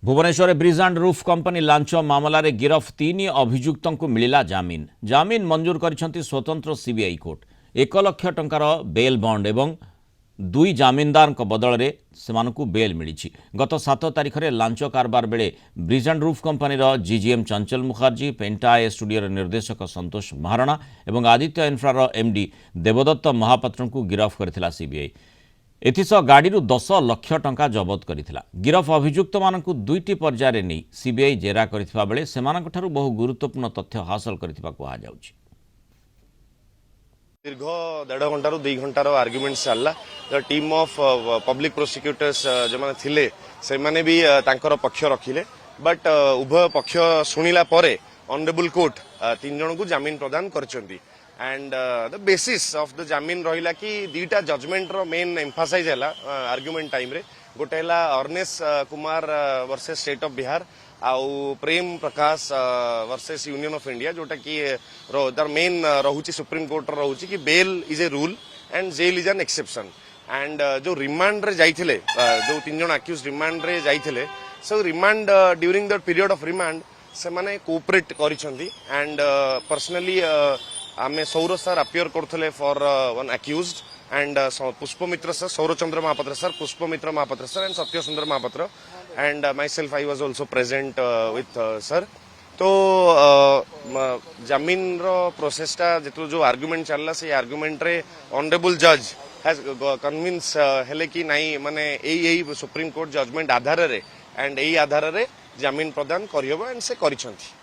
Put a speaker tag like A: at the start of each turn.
A: Bhubaneswar bridge and roof company लांच मामला रे गिरफ 3 अभियुक्तों को मिला जामिन जामिन मंजूर करिसेंती स्वतंत्र सीबीआई कोर्ट 1 लाख टंकार बेल बॉन्ड एवं 2 जामिनदार बदल रे सेमानकु बेल मिली। गत 7 तारिख में लांच कारबार बेले bridge and roof company GGM Chanchal Mukherjee, penta A studio निर्देशक संतोष महाराणा और आदित्य इन्फ्रार एमडी देवदत्त महापात्र को गिरफ करथिला सीबीआई। एथिसह गाड़ी 10 लाख टंका जबत करिथिला। गिरफ अभियुक्त मानकु 2टी पर्याय नहीं सीबीआई जेरा करिथिबा बेले सेमानक ठारु बहु गुरुत्वपूर्ण तथ्य हासिल करिथिबा कुहा जाउछि।
B: दीर्घ 1.5 घंटा 2 घंटार आर्ग्युमेंट चलला। The team of public prosecutors जो माने थिले से माने भी तांकर पक्ष रखिले, बट उभय पक्ष सुनिला परे ऑनरेबल कोर्ट 3 जन को जामीन प्रदान करचंती। And the basis of the जामीन रहिला कि दीटा जजमेंट रो मेन एम्फासाइज हला आर्ग्युमेंट टाइम रे। गोटे हला Arnesh Kumar versus state of Bihar आउ Prem Prakash versus union of India, जोटा कि दर मेन रहुची सुप्रीम कोर्ट रहुची कि bail is a rule and jail is an exception. And जो रिमांड रे जाइथिले जो 3 जन अक्यूज रिमांड रे जाइथिले, so remand during the period of remand से माने कोऑपरेट करिसंती। एंड पर्सनली आमे सौर सर अपियर करथले for one accused and Pushpamitra sir, Sourachandra Mahapatra sir, Pushpamitra Mahapatra sir and Satya Sundar Mahapatra and myself I was also present with sir. तो जामीन रो प्रोसेसटा जेतो जो आर्गुमेंट चलला से आर्गुमेंट रे ऑनरेबल जज हैज कन्विंस हेले कि नाही माने एई सुप्रीम कोर्ट जजमेंट आधार रे एंड एई आधार रे जामीन प्रदान करियबो एंड से करिसंती।